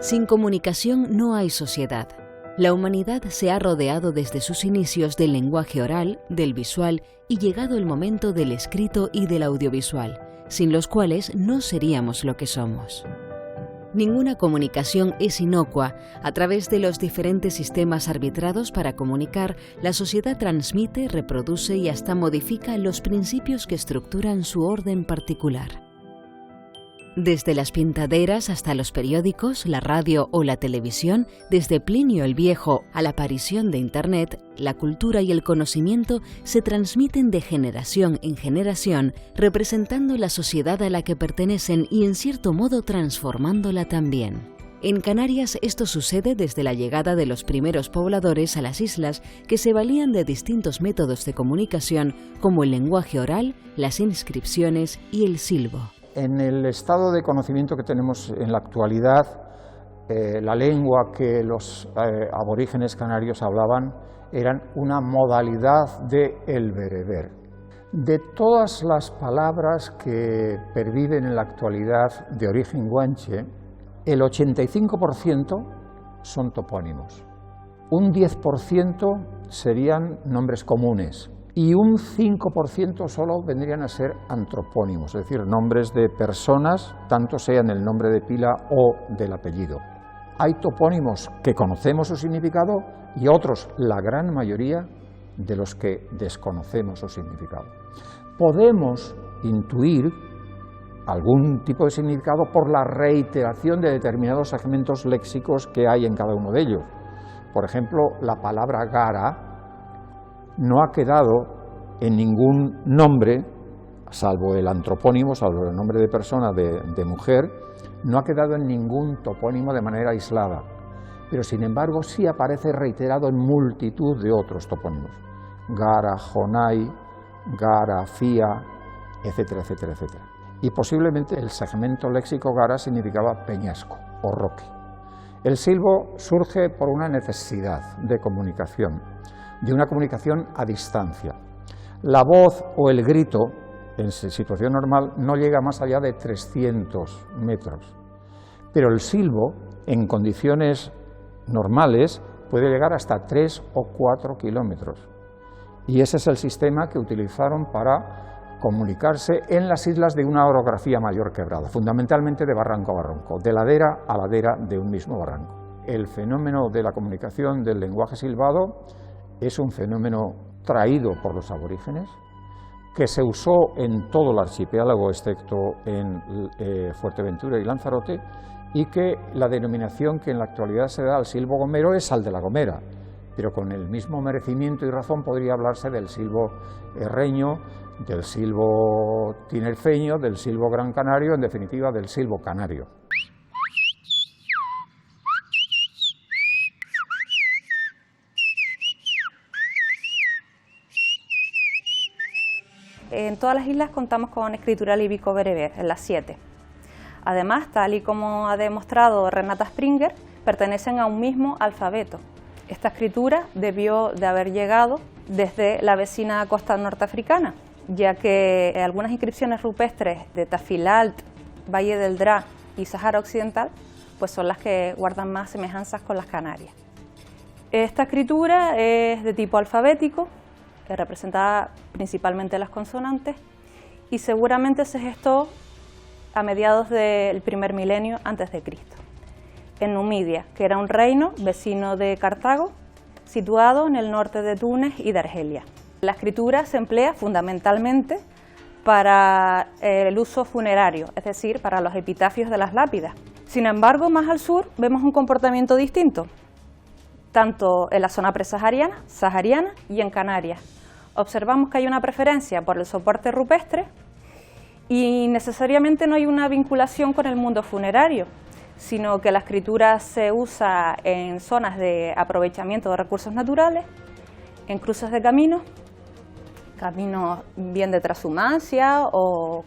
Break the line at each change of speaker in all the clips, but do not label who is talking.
Sin comunicación no hay sociedad. La humanidad se ha rodeado desde sus inicios del lenguaje oral, del visual y llegado el momento del escrito y del audiovisual, sin los cuales no seríamos lo que somos. Ninguna comunicación es inocua. A través de los diferentes sistemas arbitrados para comunicar, la sociedad transmite, reproduce y hasta modifica los principios que estructuran su orden particular. Desde las pintaderas hasta los periódicos, la radio o la televisión, desde Plinio el Viejo a la aparición de Internet, la cultura y el conocimiento se transmiten de generación en generación, representando la sociedad a la que pertenecen y en cierto modo transformándola también. En Canarias esto sucede desde la llegada de los primeros pobladores a las islas, que se valían de distintos métodos de comunicación como el lenguaje oral, las inscripciones y el silbo.
En el estado de conocimiento que tenemos en la actualidad, la lengua que los aborígenes canarios hablaban eran una modalidad del bereber. De todas las palabras que perviven en la actualidad de origen guanche, el 85% son topónimos, un 10% serían nombres comunes, y un 5% solo vendrían a ser antropónimos, es decir, nombres de personas, tanto sean el nombre de pila o del apellido. Hay topónimos que conocemos su significado y otros, la gran mayoría, de los que desconocemos su significado. Podemos intuir algún tipo de significado por la reiteración de determinados segmentos léxicos que hay en cada uno de ellos. Por ejemplo, la palabra gara no ha quedado en ningún nombre, salvo el antropónimo, salvo el nombre de persona, de mujer, no ha quedado en ningún topónimo de manera aislada, pero sin embargo sí aparece reiterado en multitud de otros topónimos, Gara, Jonay, Gara, Fía, etcétera, etcétera, etcétera. Y posiblemente el segmento léxico Gara significaba peñasco o roque. El silbo surge por una necesidad de comunicación, de una comunicación a distancia. La voz o el grito, en situación normal, no llega más allá de 300 metros, pero el silbo, en condiciones normales, puede llegar hasta 3 o 4 kilómetros. Y ese es el sistema que utilizaron para comunicarse en las islas de una orografía mayor quebrada, fundamentalmente de barranco a barranco, de ladera a ladera de un mismo barranco. El fenómeno de la comunicación del lenguaje silbado es un fenómeno traído por los aborígenes, que se usó en todo el archipiélago, excepto en Fuerteventura y Lanzarote, y que la denominación que en la actualidad se da al silbo gomero es al de la Gomera, pero con el mismo merecimiento y razón podría hablarse del silbo herreño, del silbo tinerfeño, del silbo gran canario, en definitiva del silbo canario.
En todas las islas contamos con escritura líbico-bereber, en las 7. Además, tal y como ha demostrado Renata Springer, pertenecen a un mismo alfabeto. Esta escritura debió de haber llegado desde la vecina costa norteafricana, ya que algunas inscripciones rupestres de Tafilalt, Valle del Dra y Sáhara Occidental pues son las que guardan más semejanzas con las Canarias. Esta escritura es de tipo alfabético, que representa principalmente las consonantes, y seguramente se gestó a mediados del primer milenio antes de Cristo, en Numidia, que era un reino vecino de Cartago, situado en el norte de Túnez y de Argelia. La escritura se emplea fundamentalmente para el uso funerario, es decir, para los epitafios de las lápidas. Sin embargo, más al sur vemos un comportamiento distinto, tanto en la zona presahariana, sahariana y en Canarias. Observamos que hay una preferencia por el soporte rupestre y necesariamente no hay una vinculación con el mundo funerario, sino que la escritura se usa en zonas de aprovechamiento de recursos naturales, en cruces de caminos bien de trashumancia o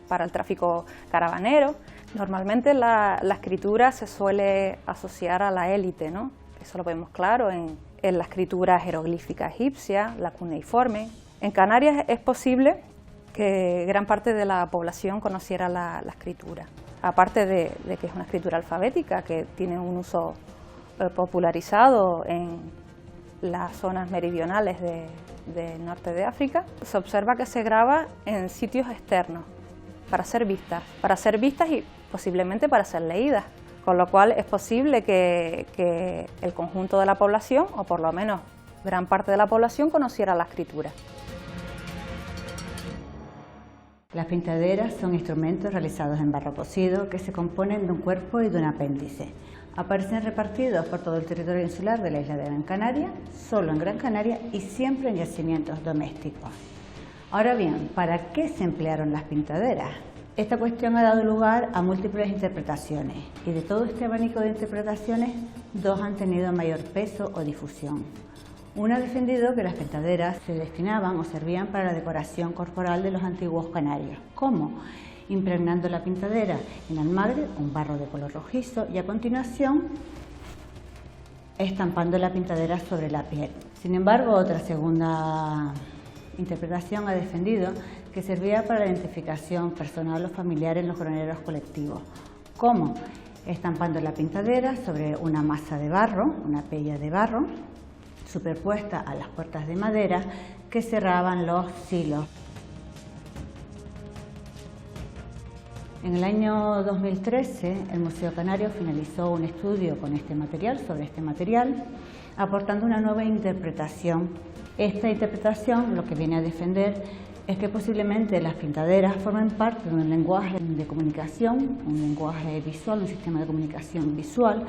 para el tráfico caravanero. Normalmente la escritura se suele asociar a la élite, ¿no? Eso lo vemos claro en la escritura jeroglífica egipcia, la cuneiforme. En Canarias es posible que gran parte de la población conociera la escritura. Aparte de que es una escritura alfabética, que tiene un uso popularizado en las zonas meridionales del norte de África, se observa que se graba en sitios externos para ser vistas y posiblemente para ser leídas, con lo cual es posible que el conjunto de la población, o por lo menos gran parte de la población, conociera la escritura.
Las pintaderas son instrumentos realizados en barro cocido que se componen de un cuerpo y de un apéndice. Aparecen repartidos por todo el territorio insular de la isla de Gran Canaria, solo en Gran Canaria y siempre en yacimientos domésticos. Ahora bien, ¿para qué se emplearon las pintaderas? Esta cuestión ha dado lugar a múltiples interpretaciones y de todo este abanico de interpretaciones, dos han tenido mayor peso o difusión. Una ha defendido que las pintaderas se destinaban o servían para la decoración corporal de los antiguos canarios. ¿Cómo? Impregnando la pintadera en almagre, un barro de color rojizo, y a continuación estampando la pintadera sobre la piel. Sin embargo, otra segunda interpretación ha defendido que servía para la identificación personal o familiar en los graneros colectivos. ¿Cómo? Estampando la pintadera sobre una masa de barro, una pella de barro, superpuesta a las puertas de madera que cerraban los silos. En el año 2013, el Museo Canario finalizó un estudio sobre este material, aportando una nueva interpretación. Esta interpretación lo que viene a defender es que posiblemente las pintaderas formen parte de un lenguaje de comunicación, un lenguaje visual, un sistema de comunicación visual,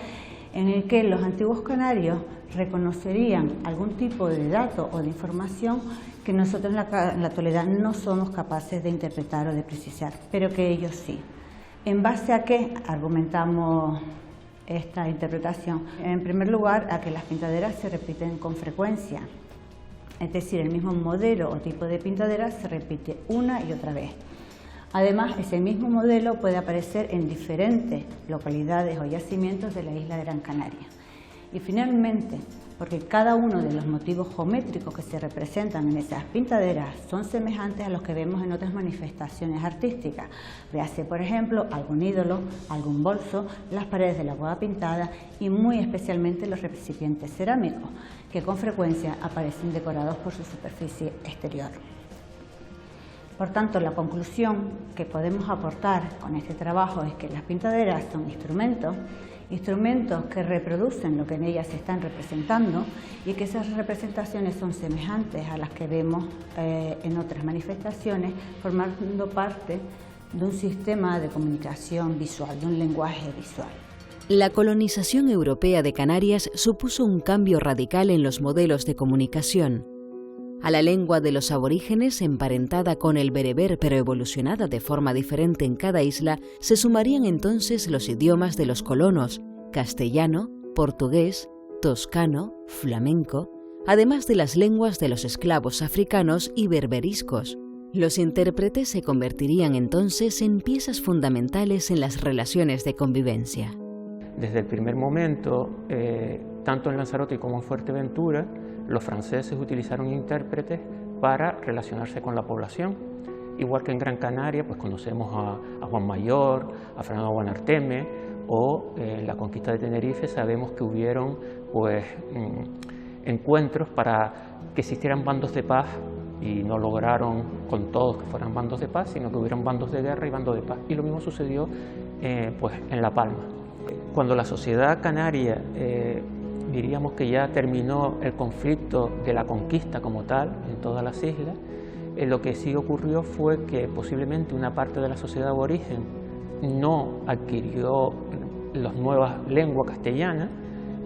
en el que los antiguos canarios reconocerían algún tipo de dato o de información que nosotros en la actualidad no somos capaces de interpretar o de precisar, pero que ellos sí. ¿En base a qué argumentamos esta interpretación? En primer lugar, a que las pintaderas se repiten con frecuencia, es decir, el mismo modelo o tipo de pintadera se repite una y otra vez. Además, ese mismo modelo puede aparecer en diferentes localidades o yacimientos de la isla de Gran Canaria. Y finalmente, porque cada uno de los motivos geométricos que se representan en esas pintaderas son semejantes a los que vemos en otras manifestaciones artísticas. Véase, por ejemplo, algún ídolo, algún bolso, las paredes de la boda pintada y muy especialmente los recipientes cerámicos, que con frecuencia aparecen decorados por su superficie exterior. Por tanto, la conclusión que podemos aportar con este trabajo es que las pintaderas son instrumentos que reproducen lo que en ellas se están representando y que esas representaciones son semejantes a las que vemos en otras manifestaciones, formando parte de un sistema de comunicación visual, de un lenguaje visual.
La colonización europea de Canarias supuso un cambio radical en los modelos de comunicación. A la lengua de los aborígenes, emparentada con el bereber pero evolucionada de forma diferente en cada isla, se sumarían entonces los idiomas de los colonos, castellano, portugués, toscano, flamenco, además de las lenguas de los esclavos africanos y berberiscos. Los intérpretes se convertirían entonces en piezas fundamentales en las relaciones de convivencia.
Desde el primer momento, tanto en Lanzarote como en Fuerteventura, los franceses utilizaron intérpretes para relacionarse con la población. Igual que en Gran Canaria, pues conocemos a Juan Mayor, a Fernando Buenarteme, o en la conquista de Tenerife sabemos que hubieron pues, encuentros para que existieran bandos de paz, y no lograron con todos que fueran bandos de paz, sino que hubieran bandos de guerra y bandos de paz. Y lo mismo sucedió pues, en La Palma. Cuando la sociedad canaria diríamos que ya terminó el conflicto de la conquista como tal en todas las islas, lo que sí ocurrió fue que posiblemente una parte de la sociedad aborigen no adquirió las nuevas lenguas castellanas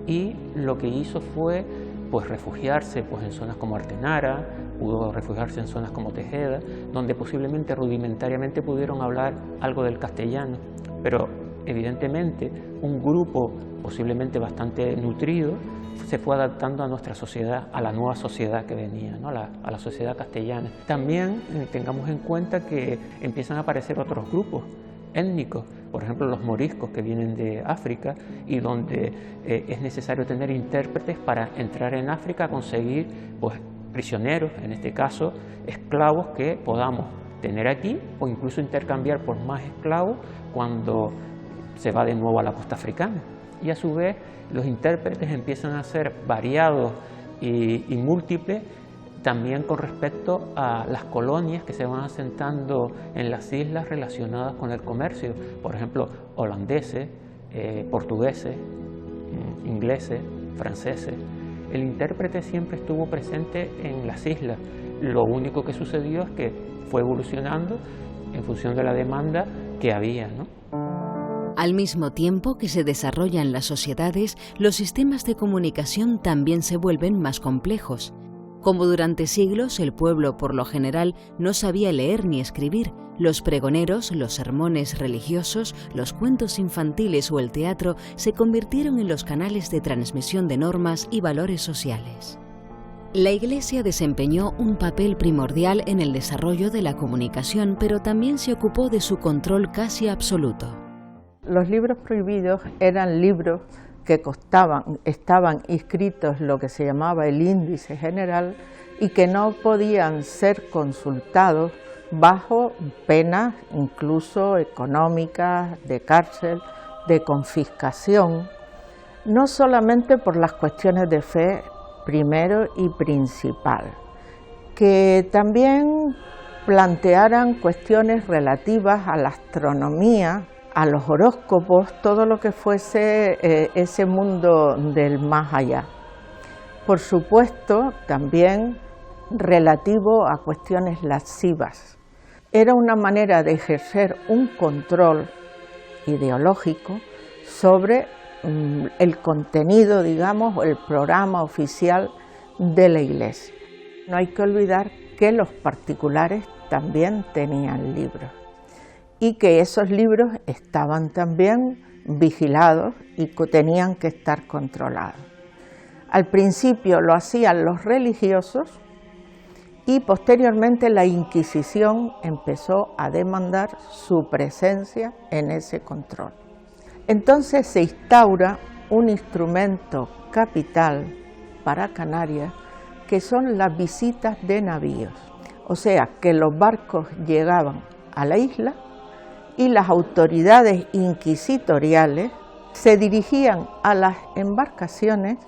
y lo que hizo fue pues, refugiarse pues, en zonas como Artenara, pudo refugiarse en zonas como Tejeda, donde posiblemente rudimentariamente pudieron hablar algo del castellano, pero evidentemente un grupo posiblemente bastante nutrido se fue adaptando a nuestra sociedad, a la nueva sociedad que venía, ¿no? a la sociedad castellana. También tengamos en cuenta que empiezan a aparecer otros grupos étnicos, por ejemplo los moriscos que vienen de África y donde es necesario tener intérpretes para entrar en África a conseguir pues, prisioneros, en este caso esclavos que podamos
tener aquí o incluso intercambiar por más esclavos cuando se va de nuevo a la costa africana. Y a su vez los intérpretes empiezan a ser variados y múltiples también con respecto a las colonias que se van asentando en las islas relacionadas con el comercio, por ejemplo, holandeses, portugueses, ingleses, franceses. El intérprete siempre estuvo presente en las islas. Lo único que sucedió es que fue evolucionando en función de la demanda que había, ¿no?
Al mismo tiempo que se desarrollan las sociedades, los sistemas de comunicación también se vuelven más complejos. Como durante siglos el pueblo por lo general no sabía leer ni escribir, los pregoneros, los sermones religiosos, los cuentos infantiles o el teatro se convirtieron en los canales de transmisión de normas y valores sociales. La Iglesia desempeñó un papel primordial en el desarrollo de la comunicación, pero también se ocupó de su control casi absoluto.
Los libros prohibidos eran libros que estaban inscritos lo que se llamaba el índice general y que no podían ser consultados bajo penas incluso económicas, de cárcel, de confiscación, no solamente por las cuestiones de fe primero y principal, que también plantearan cuestiones relativas a la astronomía, a los horóscopos, todo lo que fuese ese mundo del más allá. Por supuesto, también relativo a cuestiones lascivas. Era una manera de ejercer un control ideológico sobre el contenido, digamos, o el programa oficial de la Iglesia. No hay que olvidar que los particulares también tenían libros y que esos libros estaban también vigilados y tenían que estar controlados. Al principio lo hacían los religiosos y posteriormente la Inquisición empezó a demandar su presencia en ese control. Entonces se instaura un instrumento capital para Canarias que son las visitas de navíos, o sea que los barcos llegaban a la isla y las autoridades inquisitoriales se dirigían a las embarcaciones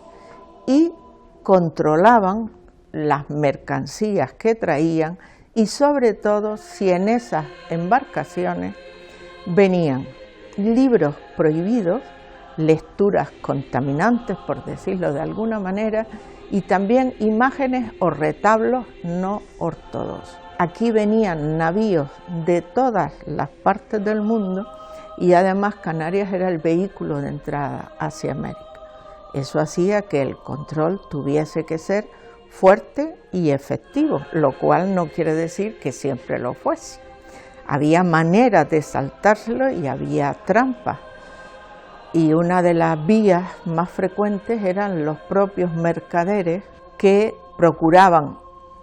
y controlaban las mercancías que traían y sobre todo si en esas embarcaciones venían libros prohibidos, lecturas contaminantes por decirlo de alguna manera y también imágenes o retablos no ortodoxos. Aquí venían navíos de todas las partes del mundo y además Canarias era el vehículo de entrada hacia América. Eso hacía que el control tuviese que ser fuerte y efectivo, lo cual no quiere decir que siempre lo fuese. Había maneras de saltárselo y había trampas. Y una de las vías más frecuentes eran los propios mercaderes que procuraban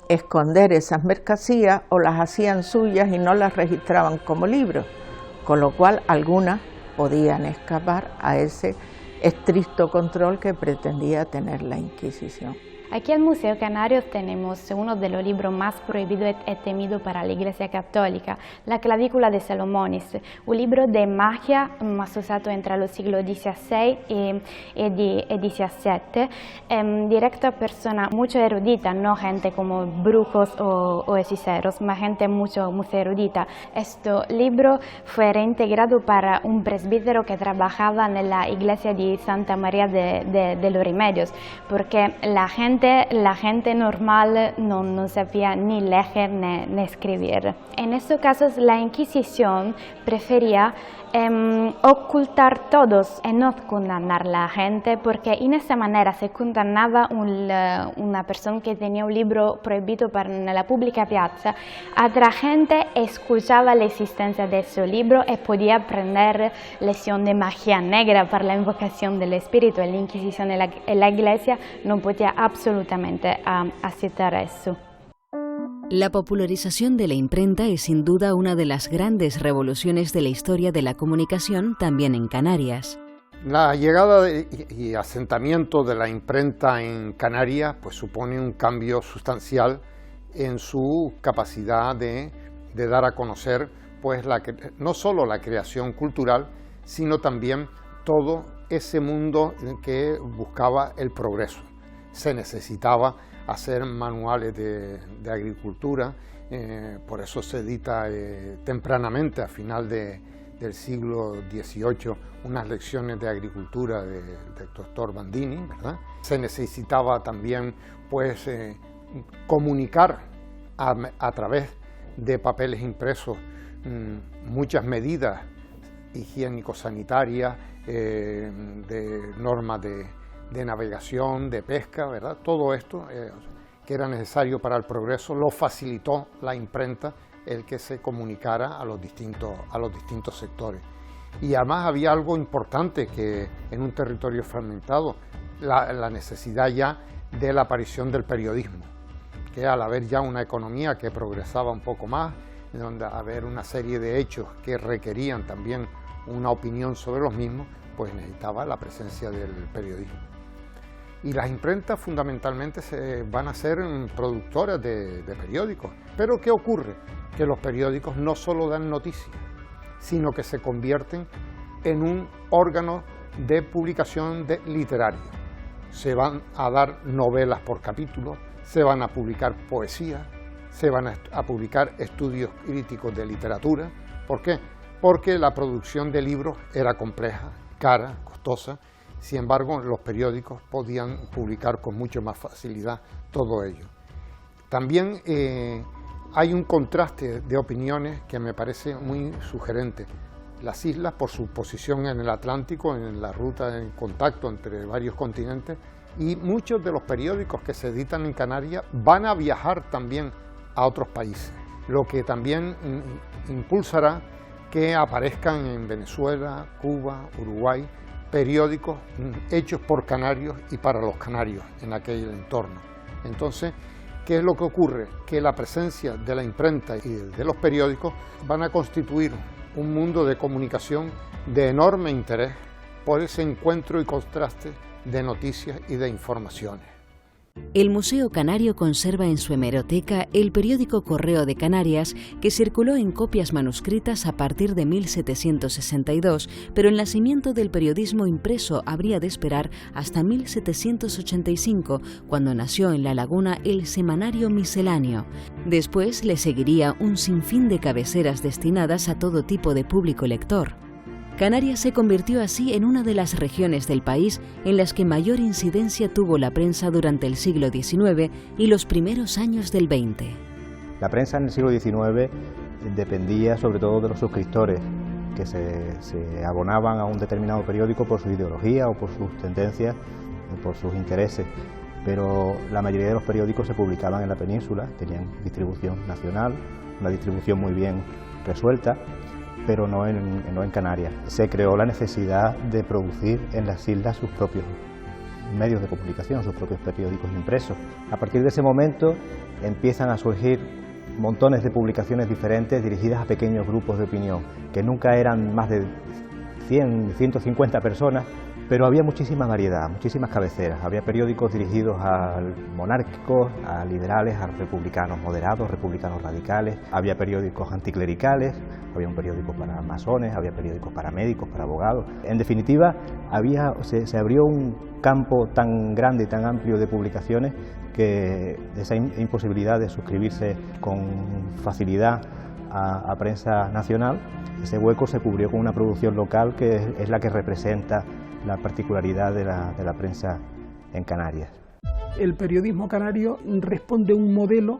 esconder esas mercancías o las hacían suyas y no las registraban como libros, con lo cual algunas podían escapar a ese estricto control que pretendía tener la Inquisición.
Aquí en el Museo Canario tenemos uno de los libros más prohibidos y temidos para la Iglesia Católica, La Clavícula de Salomonis, un libro de magia más usado entre los siglos XVI y XVII, directo a personas mucho eruditas, no gente como brujos o hechiceros, más gente muy erudita. Este libro fue reintegrado para un presbítero que trabajaba en la iglesia de Santa María de los Remedios, porque la gente normal no sabía ni leer ni escribir. En estos casos la Inquisición prefería ocultar todos y no condenar a la gente, porque en esa manera se condenaba una persona que tenía un libro prohibido en la pública piazza. Otra gente escuchaba la existencia de ese libro y podía aprender lección de magia negra para la invocación del espíritu. La Inquisición y la Iglesia no podía absolutamente aceptar eso.
La popularización de la imprenta es sin duda una de las grandes revoluciones de la historia de la comunicación también en Canarias.
La llegada y asentamiento de la imprenta en Canarias pues supone un cambio sustancial en su capacidad de de dar a conocer pues no solo la creación cultural, sino también todo ese mundo que buscaba el progreso. Se necesitaba hacer manuales de agricultura, por eso se edita tempranamente, a final del siglo XVIII, unas lecciones de agricultura del doctor Bandini, ¿verdad? Se necesitaba también pues, comunicar a través de papeles impresos muchas medidas higiénico-sanitarias, de normas de navegación, de pesca, ¿verdad? Todo esto que era necesario para el progreso lo facilitó la imprenta, el que se comunicara a los distintos sectores. Y además había algo importante que en un territorio fragmentado, la necesidad ya de la aparición del periodismo, que al haber ya una economía que progresaba un poco más, donde haber una serie de hechos que requerían también una opinión sobre los mismos, pues necesitaba la presencia del periodismo. Y las imprentas fundamentalmente van a ser productoras de periódicos. Pero ¿qué ocurre? Que los periódicos no solo dan noticias, sino que se convierten en un órgano de publicación literaria. Se van a dar novelas por capítulos, se van a publicar poesía, se van a publicar estudios críticos de literatura. ¿Por qué? Porque la producción de libros era compleja, cara, costosa. Sin embargo, los periódicos podían publicar con mucho más facilidad todo ello. También hay un contraste de opiniones que me parece muy sugerente. Las islas, por su posición en el Atlántico, en la ruta de contacto entre varios continentes, y muchos de los periódicos que se editan en Canarias van a viajar también a otros países, lo que también impulsará que aparezcan en Venezuela, Cuba, Uruguay, periódicos hechos por canarios y para los canarios en aquel entorno. Entonces, ¿qué es lo que ocurre? Que la presencia de la imprenta y de los periódicos van a constituir un mundo de comunicación de enorme interés por ese encuentro y contraste de noticias y de informaciones.
El Museo Canario conserva en su hemeroteca el periódico Correo de Canarias, que circuló en copias manuscritas a partir de 1762, pero el nacimiento del periodismo impreso habría de esperar hasta 1785, cuando nació en La Laguna el Semanario Misceláneo. Después le seguiría un sinfín de cabeceras destinadas a todo tipo de público lector. Canarias se convirtió así en una de las regiones del país en las que mayor incidencia tuvo la prensa durante el siglo XIX y los primeros años del XX.
La prensa en el siglo XIX dependía sobre todo de los suscriptores, que se abonaban a un determinado periódico por su ideología o por sus tendencias, por sus intereses. Pero la mayoría de los periódicos se publicaban en la península, tenían distribución nacional, una distribución muy bien resuelta, pero no en Canarias. Se creó la necesidad de producir en las islas sus propios medios de comunicación, sus propios periódicos impresos. A partir de ese momento empiezan a surgir montones de publicaciones diferentes dirigidas a pequeños grupos de opinión, que nunca eran más de 100, 150 personas, pero había muchísima variedad, muchísimas cabeceras. Había periódicos dirigidos a monárquicos, a liberales, a republicanos moderados, republicanos radicales. Había periódicos anticlericales, había un periódico para masones, había periódicos para médicos, para abogados. En definitiva, se abrió un campo tan grande y tan amplio de publicaciones que esa imposibilidad de suscribirse con facilidad a prensa nacional, ese hueco se cubrió con una producción local que es la que representa la particularidad de la prensa en Canarias.
El periodismo canario responde a un modelo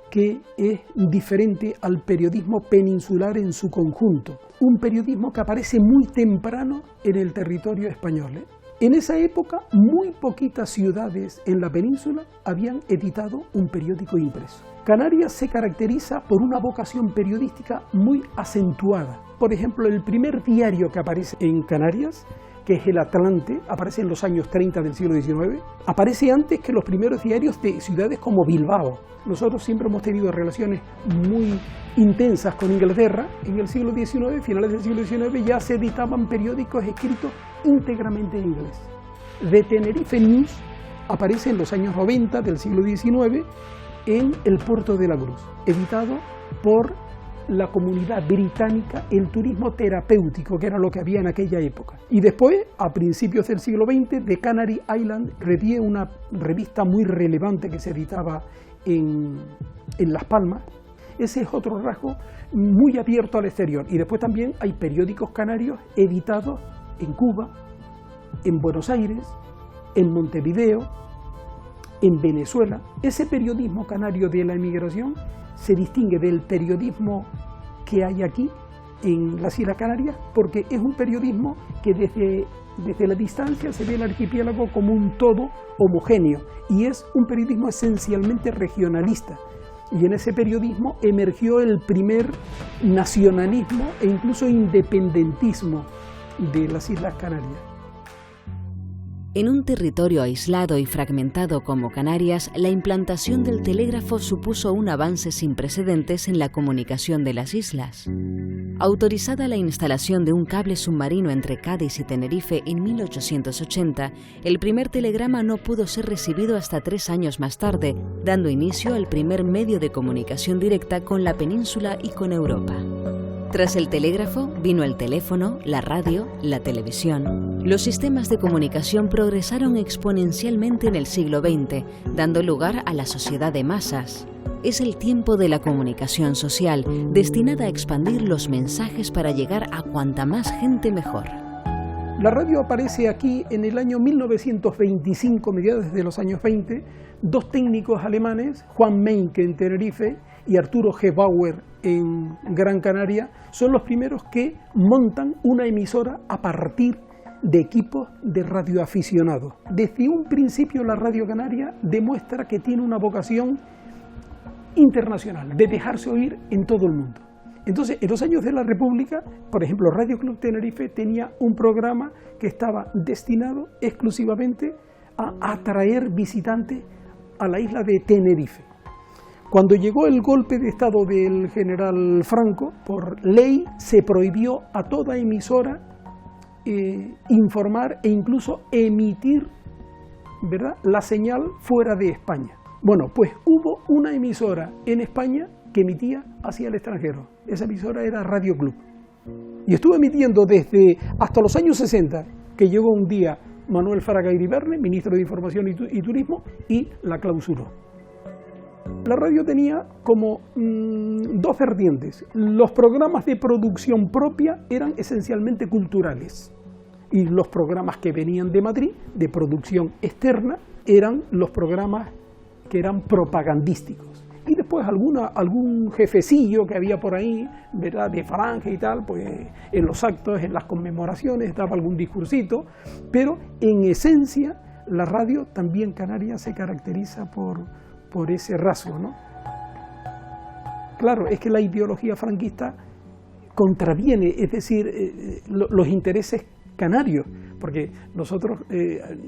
que es diferente al periodismo peninsular en su conjunto, un periodismo que aparece muy temprano en el territorio español. En esa época, muy poquitas ciudades en la península habían editado un periódico impreso. Canarias se caracteriza por una vocación periodística muy acentuada. Por ejemplo, el primer diario que aparece en Canarias, que es el Atlante, aparece en los años 30 del siglo XIX, aparece antes que los primeros diarios de ciudades como Bilbao. Nosotros siempre hemos tenido relaciones muy intensas con Inglaterra. En el siglo XIX, finales del siglo XIX, ya se editaban periódicos escritos íntegramente en inglés. The Tenerife News aparece en los años 90 del siglo XIX en el Puerto de la Cruz, editado por la comunidad británica el turismo terapéutico, que era lo que había en aquella época. Y después, a principios del siglo XX, The Canary Island Review, una revista muy relevante que se editaba en Las Palmas. Ese es otro rasgo muy abierto al exterior. Y después también hay periódicos canarios editados en Cuba, en Buenos Aires, en Montevideo, en Venezuela. Ese periodismo canario de la emigración se distingue del periodismo que hay aquí en las Islas Canarias, porque es un periodismo que desde la distancia se ve el archipiélago como un todo homogéneo, y es un periodismo esencialmente regionalista. Y en ese periodismo emergió el primer nacionalismo e incluso independentismo de las Islas Canarias.
En un territorio aislado y fragmentado como Canarias, la implantación del telégrafo supuso un avance sin precedentes en la comunicación de las islas. Autorizada la instalación de un cable submarino entre Cádiz y Tenerife en 1880, el primer telegrama no pudo ser recibido hasta 3 años más tarde, dando inicio al primer medio de comunicación directa con la península y con Europa. Tras el telégrafo vino el teléfono, la radio, la televisión. Los sistemas de comunicación progresaron exponencialmente en el siglo XX, dando lugar a la sociedad de masas. Es el tiempo de la comunicación social, destinada a expandir los mensajes para llegar a cuanta más gente mejor.
La radio aparece aquí en el año 1925, mediados de los años 20, 2 técnicos alemanes, Juan Meinke en Tenerife y Arturo G. Bauer en Gran Canaria, son los primeros que montan una emisora a partir de equipos de radioaficionados. Desde un principio la Radio Canaria demuestra que tiene una vocación internacional, de dejarse oír en todo el mundo. Entonces, en los años de la República, por ejemplo, Radio Club Tenerife tenía un programa que estaba destinado exclusivamente a atraer visitantes a la isla de Tenerife. Cuando llegó el golpe de Estado del general Franco, por ley se prohibió a toda emisora informar e incluso emitir, ¿verdad?, la señal fuera de España. Bueno, pues hubo una emisora en España que emitía hacia el extranjero. Esa emisora era Radio Club. Y estuvo emitiendo hasta los años 60, que llegó un día Manuel Fraga Iribarne, ministro de Información y Turismo, y la clausuró. La radio tenía como 2 vertientes. Los programas de producción propia eran esencialmente culturales, y los programas que venían de Madrid, de producción externa, eran los programas que eran propagandísticos. Y después algún jefecillo que había por ahí, ¿verdad?, de falange y tal, pues en los actos, en las conmemoraciones, daba algún discursito, pero en esencia la radio también canaria se caracteriza por ese rasgo, ¿no? Claro, es que la ideología franquista contraviene, es decir, los intereses canarios, porque nosotros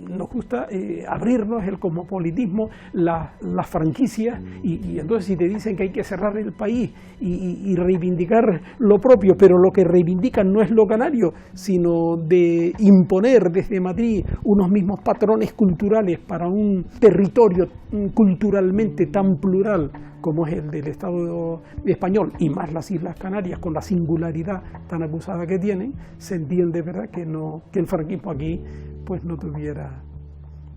nos gusta abrirnos el cosmopolitismo, las franquicias, y entonces si te dicen que hay que cerrar el país y reivindicar lo propio, pero lo que reivindican no es lo canario, sino de imponer desde Madrid unos mismos patrones culturales para un territorio culturalmente tan plural como es el del Estado español, y más las Islas Canarias, con la singularidad tan acusada que tienen, se entiende, ¿verdad?, que el franquismo aquí pues no tuviera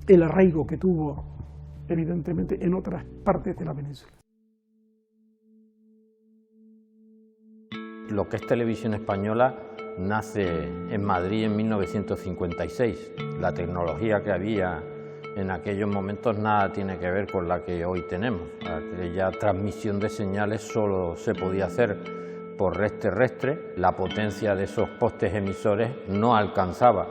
el arraigo que tuvo, evidentemente, en otras partes de la península.
Lo que es Televisión Española nace en Madrid en 1956. La tecnología que había en aquellos momentos nada tiene que ver con la que hoy tenemos. Aquella transmisión de señales solo se podía hacer por red terrestre. La potencia de esos postes emisores no alcanzaba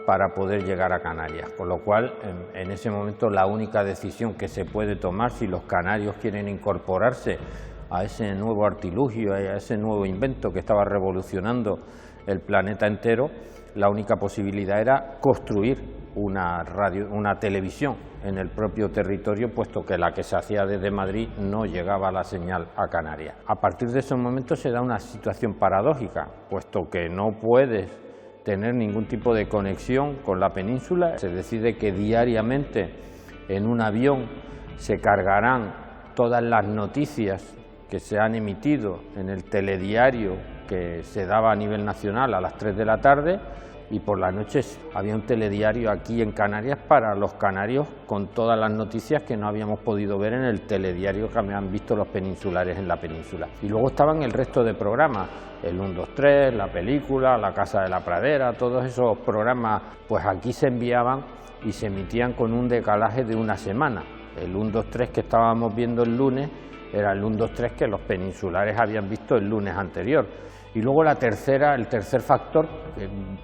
para poder llegar a Canarias, con lo cual en ese momento la única decisión que se puede tomar si los canarios quieren incorporarse a ese nuevo artilugio, a ese nuevo invento que estaba revolucionando el planeta entero, la única posibilidad era construir una televisión en el propio territorio, puesto que la que se hacía desde Madrid no llegaba la señal a Canarias. A partir de ese momento se da una situación paradójica, puesto que no puedes tener ningún tipo de conexión con la península. Se decide que diariamente en un avión se cargarán todas las noticias que se han emitido en el telediario que se daba a nivel nacional a las 3 de la tarde, y por las noches había un telediario aquí en Canarias para los canarios con todas las noticias que no habíamos podido ver en el telediario que habían visto los peninsulares en la península. Y luego estaban el resto de programas, el 1, 2, 3, la película, la Casa de la Pradera, todos esos programas pues aquí se enviaban y se emitían con un decalaje de una semana. El 1, 2, 3 que estábamos viendo el lunes era el 1, 2, 3 que los peninsulares habían visto el lunes anterior. Y luego el tercer factor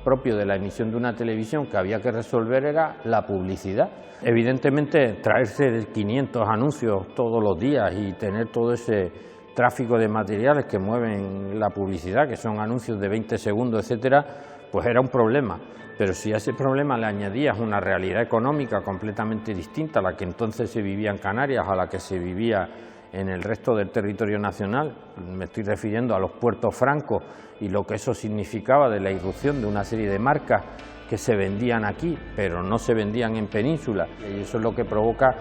propio de la emisión de una televisión que había que resolver era la publicidad. Evidentemente, traerse 500 anuncios todos los días y tener todo ese tráfico de materiales que mueven la publicidad, que son anuncios de 20 segundos, etcétera, pues era un problema. Pero si a ese problema le añadías una realidad económica completamente distinta a la que entonces se vivía en Canarias, a la que se vivía en el resto del territorio nacional, me estoy refiriendo a los puertos francos y lo que eso significaba de la irrupción de una serie de marcas que se vendían aquí, pero no se vendían en península, y eso es lo que provoca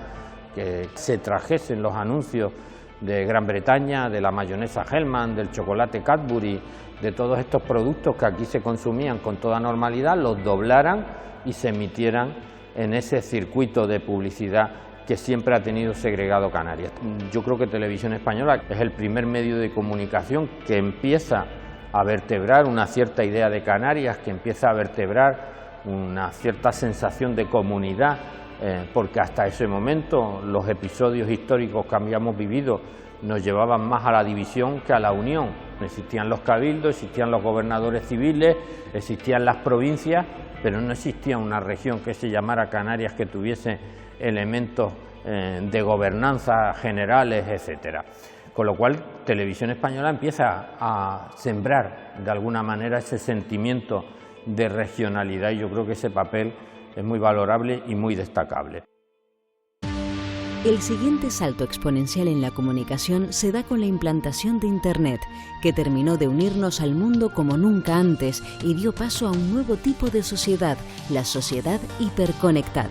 que se trajesen los anuncios de Gran Bretaña, de la mayonesa Hellmann's, del chocolate Cadbury, de todos estos productos que aquí se consumían con toda normalidad, los doblaran y se emitieran en ese circuito de publicidad que siempre ha tenido segregado Canarias. Yo creo que Televisión Española es el primer medio de comunicación que empieza a vertebrar una cierta idea de Canarias, que empieza a vertebrar una cierta sensación de comunidad, porque hasta ese momento los episodios históricos que habíamos vivido nos llevaban más a la división que a la unión. Existían los cabildos, existían los gobernadores civiles, existían las provincias, pero no existía una región que se llamara Canarias que tuviese elementos de gobernanza generales, etcétera. Con lo cual, Televisión Española empieza a sembrar de alguna manera ese sentimiento de regionalidad, y yo creo que ese papel es muy valorable y muy destacable.
El siguiente salto exponencial en la comunicación se da con la implantación de Internet, que terminó de unirnos al mundo como nunca antes y dio paso a un nuevo tipo de sociedad, la sociedad hiperconectada.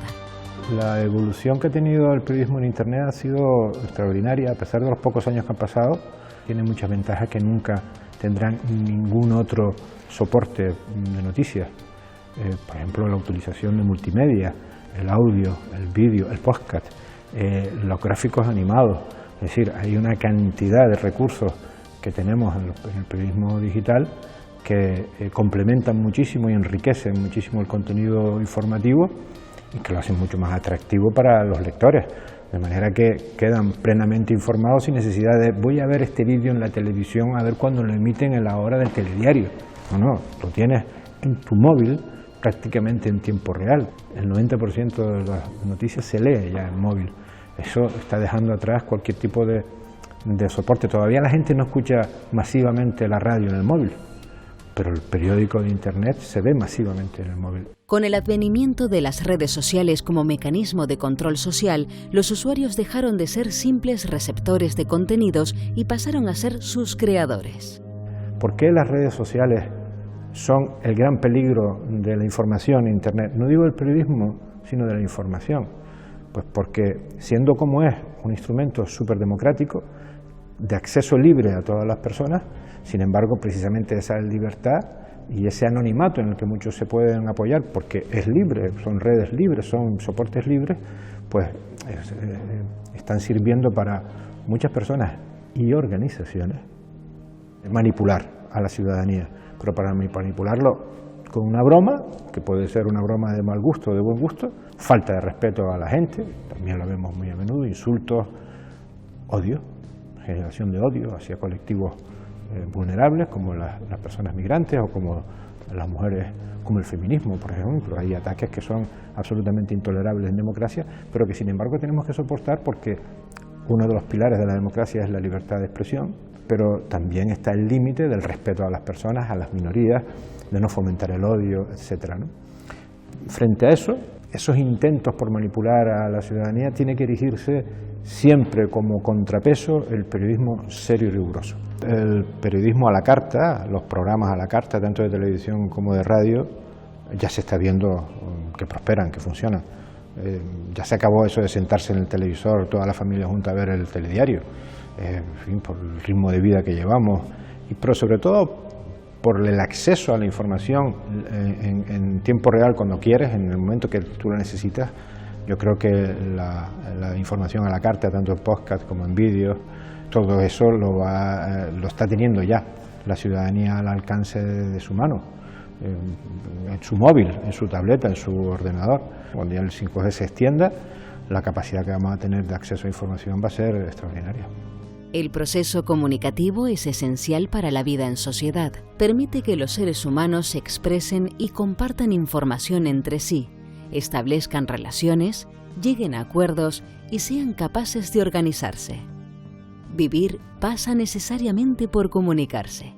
La evolución que ha tenido el periodismo en Internet ha sido extraordinaria, a pesar de los pocos años que han pasado. Tiene muchas ventajas que nunca tendrán ningún otro soporte de noticias. Por ejemplo, la utilización de multimedia, el audio, el vídeo, el podcast, los gráficos animados. Es decir, hay una cantidad de recursos que tenemos en el periodismo digital que complementan muchísimo y enriquecen muchísimo el contenido informativo, y que lo hacen mucho más atractivo para los lectores, de manera que quedan plenamente informados sin necesidad de voy a ver este vídeo en la televisión a ver cuándo lo emiten en la hora del telediario. No, lo tienes en tu móvil prácticamente en tiempo real. El 90% de las noticias se lee ya en móvil. Eso está dejando atrás cualquier tipo de soporte. Todavía la gente no escucha masivamente la radio en el móvil, pero el periódico de Internet se ve masivamente en el móvil.
Con el advenimiento de las redes sociales como mecanismo de control social, los usuarios dejaron de ser simples receptores de contenidos y pasaron a ser sus creadores.
¿Por qué las redes sociales son el gran peligro de la información en Internet? No digo del periodismo, sino de la información. Pues porque, siendo como es un instrumento súper democrático, de acceso libre a todas las personas, sin embargo, precisamente esa libertad y ese anonimato en el que muchos se pueden apoyar, porque es libre, son redes libres, son soportes libres, pues están sirviendo para muchas personas y organizaciones manipular a la ciudadanía, pero para manipularlo con una broma, que puede ser una broma de mal gusto o de buen gusto, falta de respeto a la gente, también lo vemos muy a menudo, insultos, odio, generación de odio hacia colectivos vulnerables como las personas migrantes o como las mujeres, como el feminismo, por ejemplo. Hay ataques que son absolutamente intolerables en democracia, pero que sin embargo tenemos que soportar porque uno de los pilares de la democracia es la libertad de expresión, pero también está el límite del respeto a las personas, a las minorías, de no fomentar el odio, etcétera, ¿no? Frente a eso, esos intentos por manipular a la ciudadanía tiene que erigirse siempre como contrapeso el periodismo serio y riguroso. El periodismo a la carta, los programas a la carta, tanto de televisión como de radio, ya se está viendo que prosperan, que funcionan. Ya se acabó eso de sentarse en el televisor, toda la familia junta a ver el telediario. en fin, por el ritmo de vida que llevamos, pero sobre todo por el acceso a la información en tiempo real cuando quieres, en el momento que tú la necesitas. Yo creo que la información a la carta, tanto en podcast como en vídeo, todo eso lo está teniendo ya la ciudadanía al alcance de su mano, en su móvil, en su tableta, en su ordenador. Cuando ya el 5G se extienda, la capacidad que vamos a tener de acceso a información va a ser extraordinaria.
El proceso comunicativo es esencial para la vida en sociedad. Permite que los seres humanos se expresen y compartan información entre sí, establezcan relaciones, lleguen a acuerdos y sean capaces de organizarse. Vivir pasa necesariamente por comunicarse.